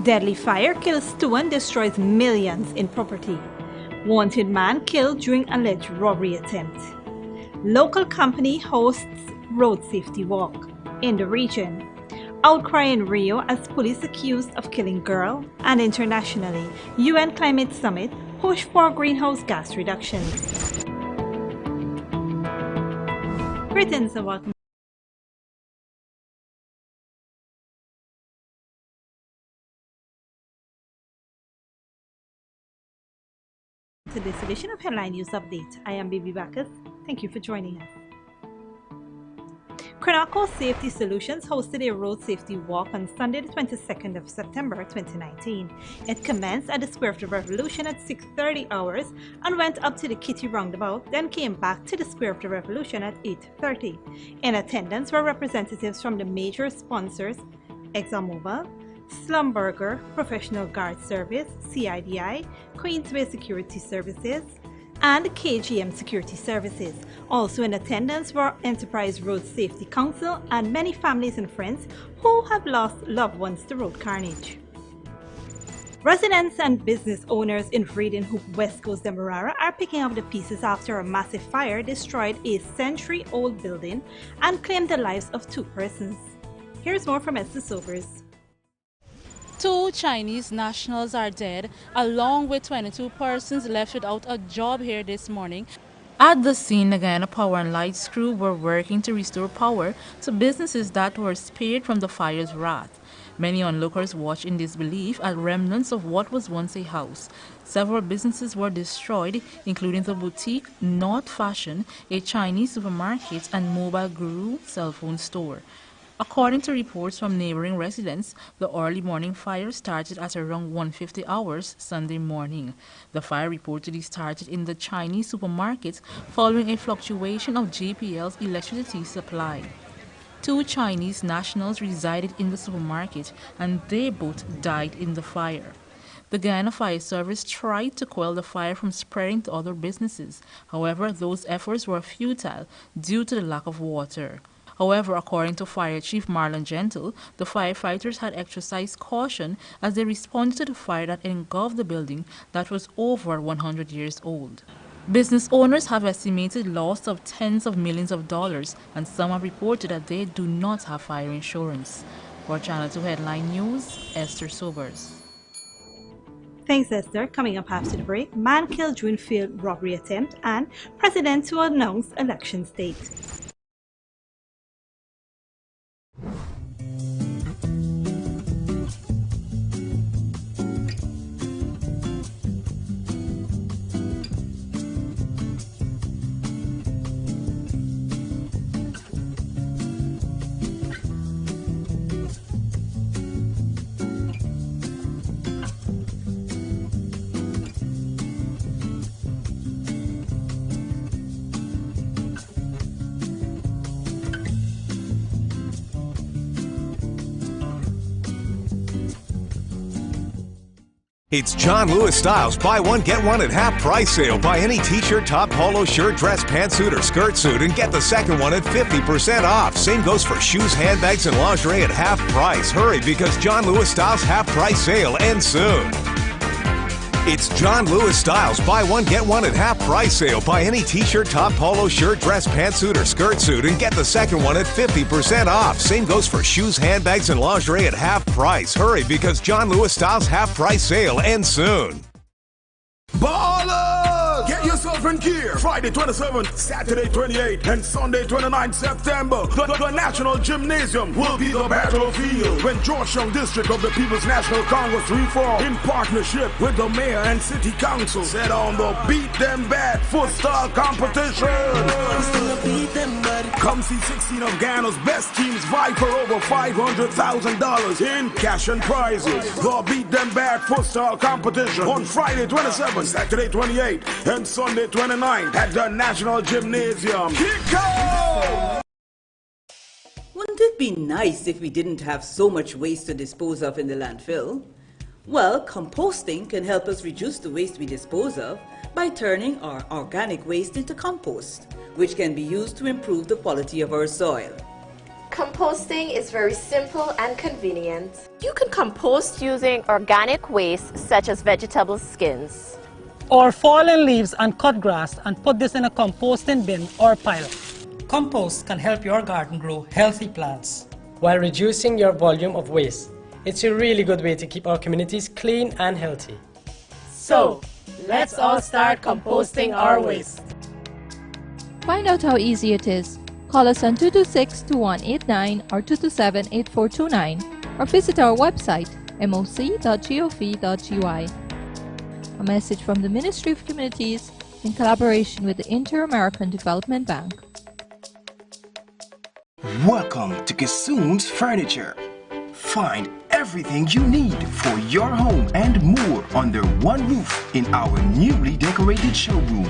Deadly fire kills 2 and destroys millions in property. Wanted man killed during alleged robbery attempt. Local company hosts road safety walk in the region. Outcry in Rio as police accused of killing girl. And internationally, UN Climate Summit push for greenhouse gas reductions. Greetings and welcome to this edition of Headline News Update. I am Bibi Bacchus. Thank you for joining us. Cranacco Safety Solutions hosted a road safety walk on Sunday the 22nd of September 2019. It commenced at the Square of the Revolution at 6:30 hours and went up to the Kitty Roundabout, then came back to the Square of the Revolution at 8:30. In attendance were representatives from the major sponsors ExxonMobil, Slumberger Professional Guard Service, CIDI, Queensway Security Services, and KGM Security Services. Also in attendance were Enterprise Road Safety Council and many families and friends who have lost loved ones to road carnage. Residents and business owners in Reading Hoop, West Coast Demerara are picking up the pieces after a massive fire destroyed a century-old building and claimed the lives of 2 persons. Here's more from Esther Sobers. 2 Chinese nationals are dead, along with 22 persons left without a job here this morning. At the scene, the Guyana Power and Lights crew were working to restore power to businesses that were spared from the fire's wrath. Many onlookers watched in disbelief at remnants of what was once a house. Several businesses were destroyed, including the boutique North Fashion, a Chinese supermarket, and Mobile Guru cell phone store. According to reports from neighboring residents, the early morning fire started at around 1:50 hours Sunday morning. The fire reportedly started in the Chinese supermarket following a fluctuation of JPL's electricity supply. 2 Chinese nationals resided in the supermarket and they both died in the fire. The Guyana Fire Service tried to quell the fire from spreading to other businesses. However, those efforts were futile due to the lack of water. However, according to Fire Chief Marlon Gentle, the firefighters had exercised caution as they responded to the fire that engulfed the building that was over 100 years old. Business owners have estimated loss of tens of millions of dollars, and some have reported that they do not have fire insurance. For Channel 2 Headline News, Esther Sobers. Thanks, Esther. Coming up after the break, man killed during failed robbery attempt and president to announce election date. It's John Lewis Styles buy one get one at half price sale. Buy any t-shirt, top, polo shirt, dress, pantsuit, or skirt suit and get the second one at 50% off. Same goes for shoes, handbags, and lingerie at half price. Hurry, because John Lewis Styles half price sale ends soon. It's John Lewis Styles buy one get one at half price sale. Buy any t-shirt, top, polo shirt, dress, pantsuit, or skirt suit and get the second one at 50% off. Same goes for shoes, handbags, and lingerie at half price. Hurry, because John Lewis Styles half price sale ends soon. Ballers! Get yourself in gear. Friday 27th, Saturday 28th, and Sunday 29th September. The National Gymnasium will be the battlefield when Georgetown District of the People's National Congress Reform, in partnership with the Mayor and City Council, set on the Beat Them Bad Football competition. Come see 16 of Guyana's best teams vie for over $500,000 in cash and prizes. The Beat Them Bad Football competition on Friday 27th, Saturday 28th, and Sunday 29th at the National Gymnasium. Kiko! Wouldn't it be nice if we didn't have so much waste to dispose of in the landfill? Well, composting can help us reduce the waste we dispose of by turning our organic waste into compost, which can be used to improve the quality of our soil. Composting is very simple and convenient. You can compost using organic waste such as vegetable skins. Or fallen leaves and cut grass and put this in a composting bin or pile. Compost can help your garden grow healthy plants while reducing your volume of waste. It's a really good way to keep our communities clean and healthy. So, let's all start composting our waste. Find out how easy it is. Call us on 226-2189 or 227-8429 or visit our website moc.gov.gy. A message from the Ministry of Communities in collaboration with the Inter-American Development Bank. Welcome to Kissoon's Furniture. Find everything you need for your home and more under one roof in our newly decorated showroom.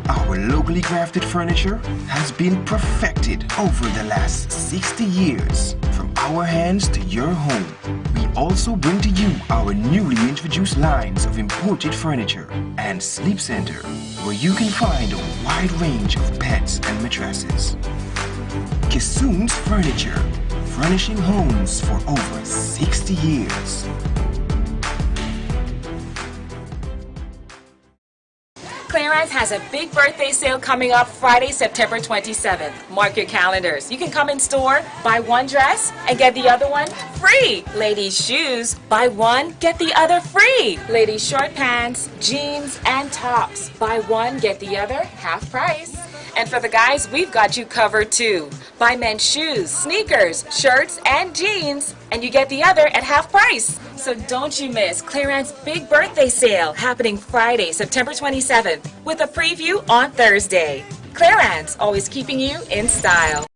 Our locally crafted furniture has been perfected over the last 60 years. From our hands to your home. We also bring to you our newly introduced lines of imported furniture and sleep center, where you can find a wide range of beds and mattresses. Kissoon's Furniture, furnishing homes for over 60 years. Clarence has a big birthday sale coming up Friday, September 27th. Mark your calendars. You can come in store, buy one dress, and get the other one free. Ladies' shoes, buy one, get the other free. Ladies' short pants, jeans, and tops, buy one, get the other half price. And for the guys, we've got you covered too. Buy men's shoes, sneakers, shirts, and jeans, and you get the other at half price. So don't you miss Clarence Big Birthday Sale happening Friday, September 27th, with a preview on Thursday. Clarence, always keeping you in style.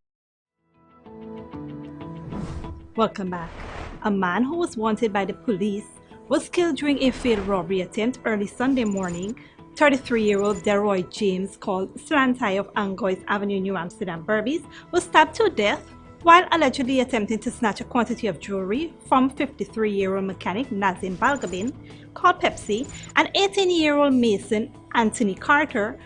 Welcome back. A man who was wanted by the police was killed during a failed robbery attempt early Sunday morning. 33-year-old Deroy James, called Slantai of Angois Avenue, New Amsterdam, Berbice, was stabbed to death while allegedly attempting to snatch a quantity of jewelry from 53-year-old mechanic Nazim Balgabin, called Pepsi, and 18-year-old mason Anthony Carter,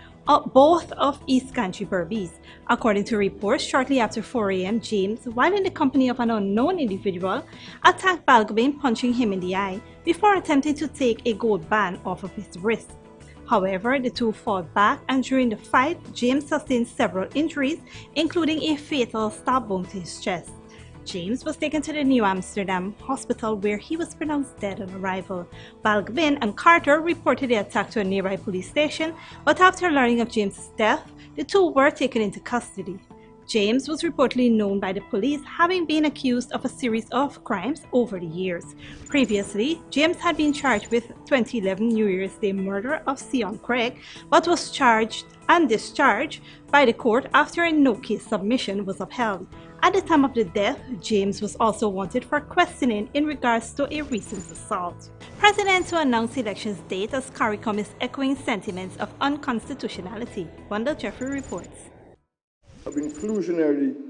both of East Country, Berbice. According to reports, shortly after 4 a.m., James, while in the company of an unknown individual, attacked Balgabin, punching him in the eye before attempting to take a gold band off of his wrist. However, the two fought back, and during the fight, James sustained several injuries, including a fatal stab wound to his chest. James was taken to the New Amsterdam hospital where he was pronounced dead on arrival. Balgabin and Carter reported the attack to a nearby police station, but after learning of James's death, the two were taken into custody. James was reportedly known by the police, having been accused of a series of crimes over the years. Previously, James had been charged with 2011 New Year's Day murder of Sion Craig, but was charged and discharged by the court after a no-case submission was upheld. At the time of the death, James was also wanted for questioning in regards to a recent assault. President to announce elections date as CARICOM is echoing sentiments of unconstitutionality. Wendell Jeffrey reports.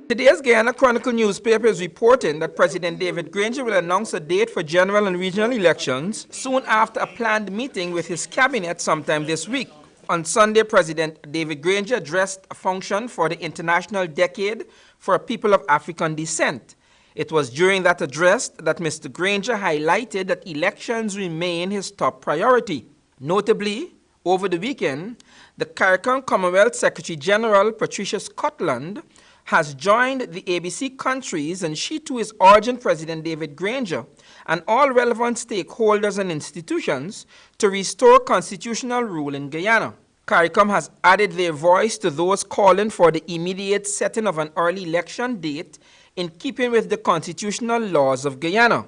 Today's Guyana Chronicle newspaper is reporting that President David Granger will announce a date for general and regional elections soon after a planned meeting with his cabinet sometime this week. On Sunday, President David Granger addressed a function for the International Decade for People of African Descent. It was during that address that Mr. Granger highlighted that elections remain his top priority. Notably, over the weekend, the CARICOM Commonwealth Secretary General Patricia Scotland has joined the ABC countries, and she too is urging President David Granger and all relevant stakeholders and institutions to restore constitutional rule in Guyana. CARICOM has added their voice to those calling for the immediate setting of an early election date in keeping with the constitutional laws of Guyana.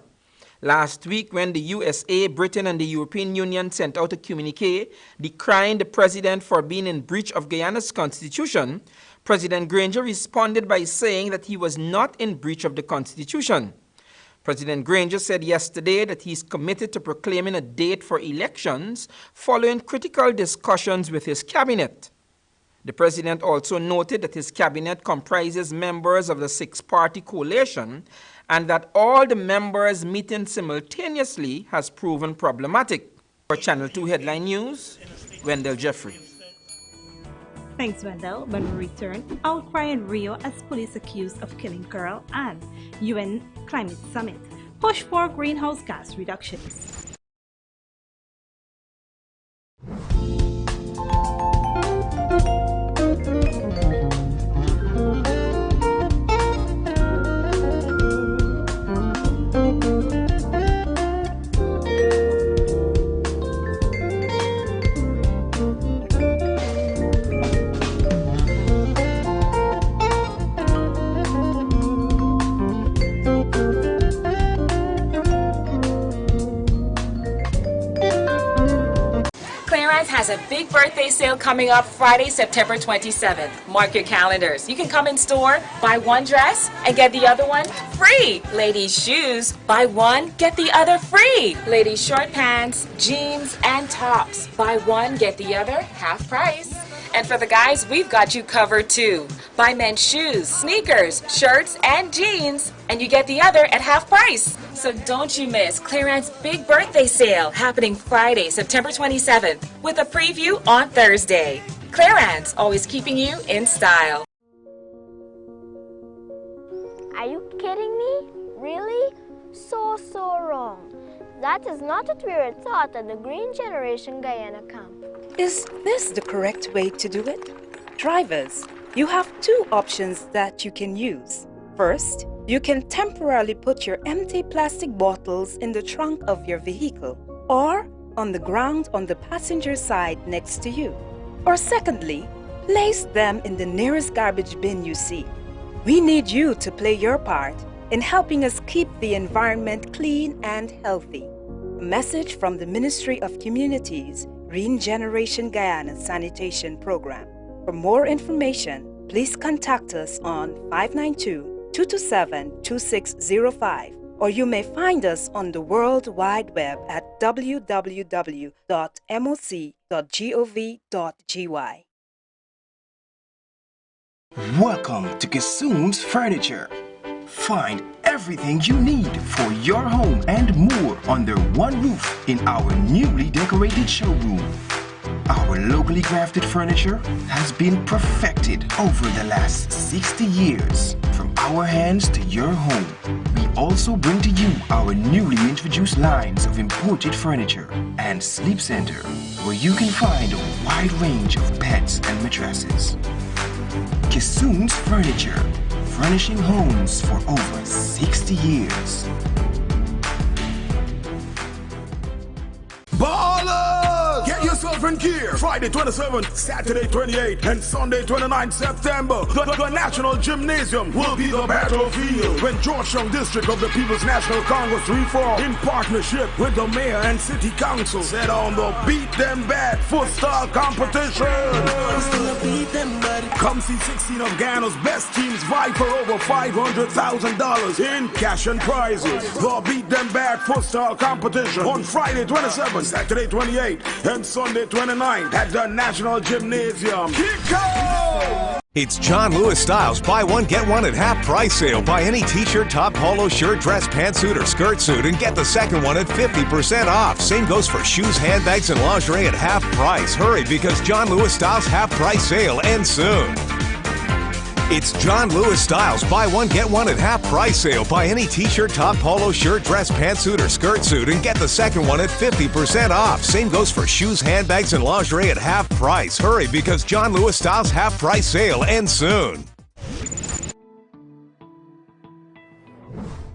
Last week, when the USA, Britain, and the European Union sent out a communique decrying the president for being in breach of Guyana's constitution, President Granger responded by saying that he was not in breach of the constitution. President Granger said yesterday that he is committed to proclaiming a date for elections following critical discussions with his cabinet. The president also noted that his cabinet comprises members of the six-party coalition and that all the members meeting simultaneously has proven problematic. For Channel 2 Headline News, Wendell Jeffrey. Thanks, Wendell. When we return, outcry in Rio as police accused of killing girl and UN climate summit. Push for greenhouse gas reductions. Has a big birthday sale coming up Friday, September 27th. Mark your calendars. You can come in store, buy one dress, and get the other one free. Ladies' shoes, buy one, get the other free. Ladies' short pants, jeans, and tops, buy one, get the other half price. And for the guys, we've got you covered too. Buy men's shoes, sneakers, shirts, and jeans, and you get the other at half price. So don't you miss Clearance Big Birthday Sale happening Friday, September 27th, with a preview on Thursday. Clearance, always keeping you in style. Are you kidding me? Really? So wrong. That is not what we were taught at the Green Generation Guyana camp. Is this the correct way to do it? Drivers, you have two options that you can use. First, you can temporarily put your empty plastic bottles in the trunk of your vehicle or on the ground on the passenger side next to you. Or secondly, place them in the nearest garbage bin you see. We need you to play your part in helping us keep the environment clean and healthy. A message from the Ministry of Communities, Green Generation Guyana Sanitation Program. For more information, please contact us on 592-227-2605, or you may find us on the World Wide Web at www.moc.gov.gy. Welcome to Kissoon's Furniture. Find everything you need for your home and more under one roof in our newly decorated showroom. Our locally crafted furniture has been perfected over the last 60 years. From our hands to your home, we also bring to you our newly introduced lines of imported furniture and sleep center, where you can find a wide range of beds and mattresses. Kissoon's Furniture, furnishing homes for over 60 years. Ballers! Get yourself in gear. Friday 27th, Saturday 28th, and Sunday 29th September. The National Gymnasium will be the battlefield when Georgetown District of the People's National Congress reform, in partnership with the Mayor and City Council, set on the Beat Them Bad Footstyle Competition. Come see 16 of Guyana's best teams vie for over $500,000 in cash and prizes. The Beat Them Bad Footstyle Competition on Friday 27th, Saturday 28th, and Sunday 29th at the National Gymnasium. Kiko! It's John Lewis Styles buy one get one at half price sale. Buy any t-shirt, top, polo shirt, dress, pantsuit, or skirt suit and get the second one at 50% off. Same goes for shoes, handbags, and lingerie at half price. Hurry, because John Lewis Styles half price sale ends soon. It's John Lewis Styles buy one get one at half price sale. Buy any t-shirt, top, polo shirt, dress, pantsuit, or skirt suit and get the second one at 50% off. Same goes for shoes, handbags, and lingerie at half price. Hurry, because John Lewis Styles half price sale ends soon.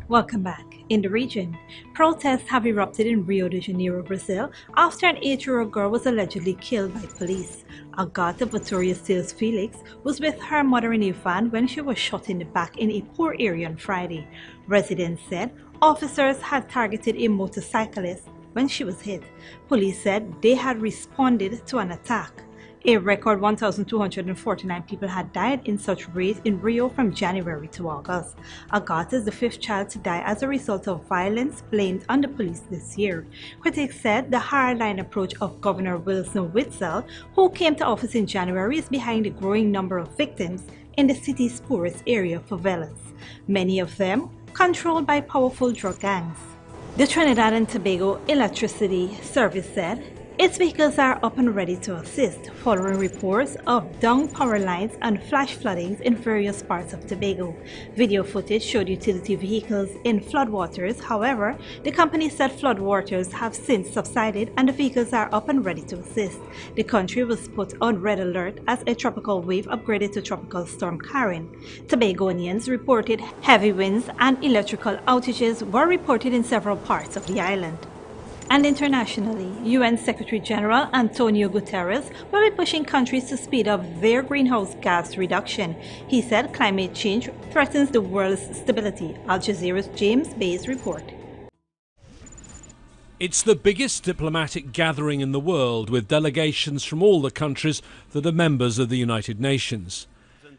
Welcome back. In the region, protests have erupted in Rio de Janeiro, Brazil, after an 8-year-old girl was allegedly killed by police. Agatha Vitoria Sales Felix was with her mother in a van when she was shot in the back in a poor area on Friday. Residents said officers had targeted a motorcyclist when she was hit. Police said they had responded to an attack. A record 1,249 people had died in such raids in Rio from January to August. Agatha is the 5th child to die as a result of violence blamed on the police this year. Critics said the hardline approach of Governor Wilson Witzel, who came to office in January, is behind the growing number of victims in the city's poorest area, favelas, many of them controlled by powerful drug gangs. The Trinidad and Tobago Electricity Service said Its vehicles are up and ready to assist, following reports of down power lines and flash floodings in various parts of Tobago. Video footage showed utility vehicles in floodwaters. However, the company said floodwaters have since subsided and the vehicles are up and ready to assist. The country was put on red alert as a tropical wave upgraded to Tropical Storm Karen. Tobagonians reported heavy winds and electrical outages were reported in several parts of the island. And internationally, UN Secretary General Antonio Guterres will be pushing countries to speed up their greenhouse gas reduction. He said climate change threatens the world's stability. Al Jazeera's James Bayes report. It's the biggest diplomatic gathering in the world, with delegations from all the countries that are members of the United Nations.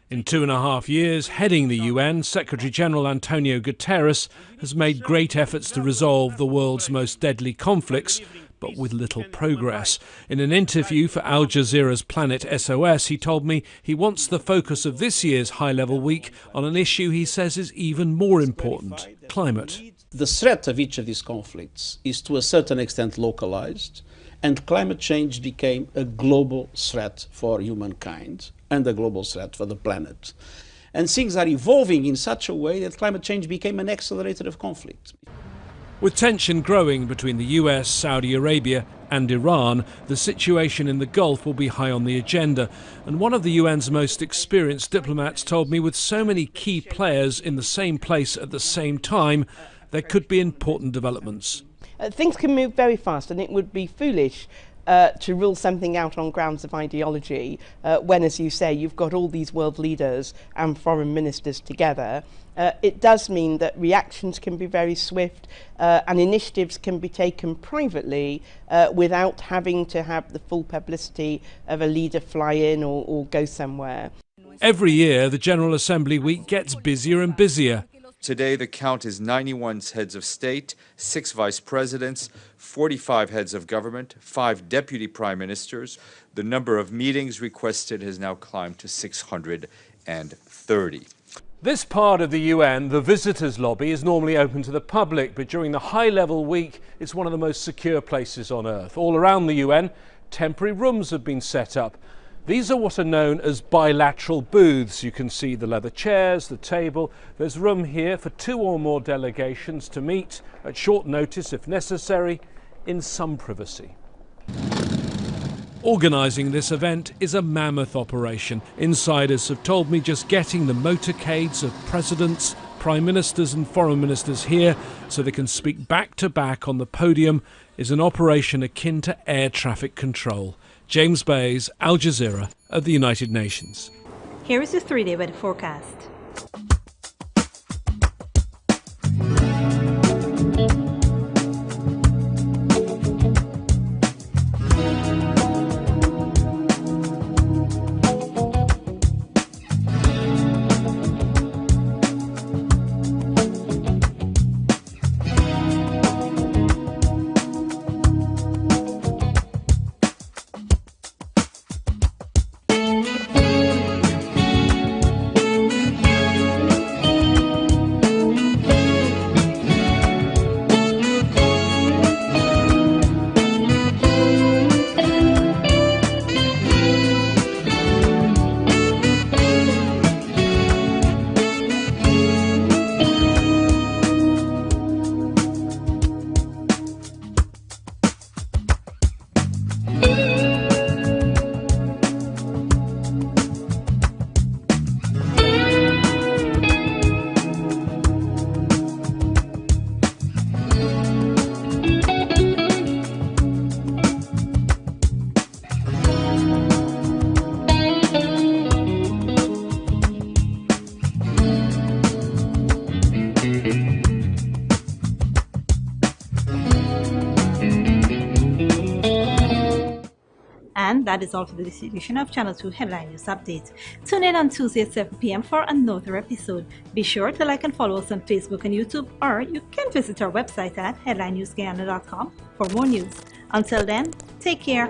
In 2.5 years, heading the UN, Secretary-General Antonio Guterres has made great efforts to resolve the world's most deadly conflicts, but with little progress. In an interview for Al Jazeera's Planet SOS, he told me he wants the focus of this year's high-level week on an issue he says is even more important: climate. The threat of each of these conflicts is to a certain extent localized, and climate change became a global threat for humankind and a global threat for the planet. And things are evolving in such a way that climate change became an accelerator of conflict. With tension growing between the US, Saudi Arabia and Iran, the situation in the Gulf will be high on the agenda. And one of the UN's most experienced diplomats told me with so many key players in the same place at the same time, there could be important developments. Things can move very fast, and it would be foolish to rule something out on grounds of ideology when, as you say, you've got all these world leaders and foreign ministers together. It does mean that reactions can be very swift and initiatives can be taken privately without having to have the full publicity of a leader fly in or go somewhere. Every year, the General Assembly week gets busier and busier. Today, the count is 91 heads of state, 6 vice presidents, 45 heads of government, 5 deputy prime ministers. The number of meetings requested has now climbed to 630. This part of the UN, the visitors' lobby, is normally open to the public, but during the high-level week, it's one of the most secure places on Earth. All around the UN, temporary rooms have been set up. These are what are known as bilateral booths. You can see the leather chairs, the table. There's room here for 2 or more delegations to meet at short notice if necessary, in some privacy. Organising this event is a mammoth operation. Insiders have told me just getting the motorcades of presidents, prime ministers and foreign ministers here so they can speak back to back on the podium is an operation akin to air traffic control. James Bayes, Al Jazeera of the United Nations. Here is your 3-day weather forecast. And that is all for this edition of Channel 2 Headline News Update. Tune in on Tuesday at 7 p.m. for another episode. Be sure to like and follow us on Facebook and YouTube, or you can visit our website at headlinenewsguyana.com for more news. Until then, take care.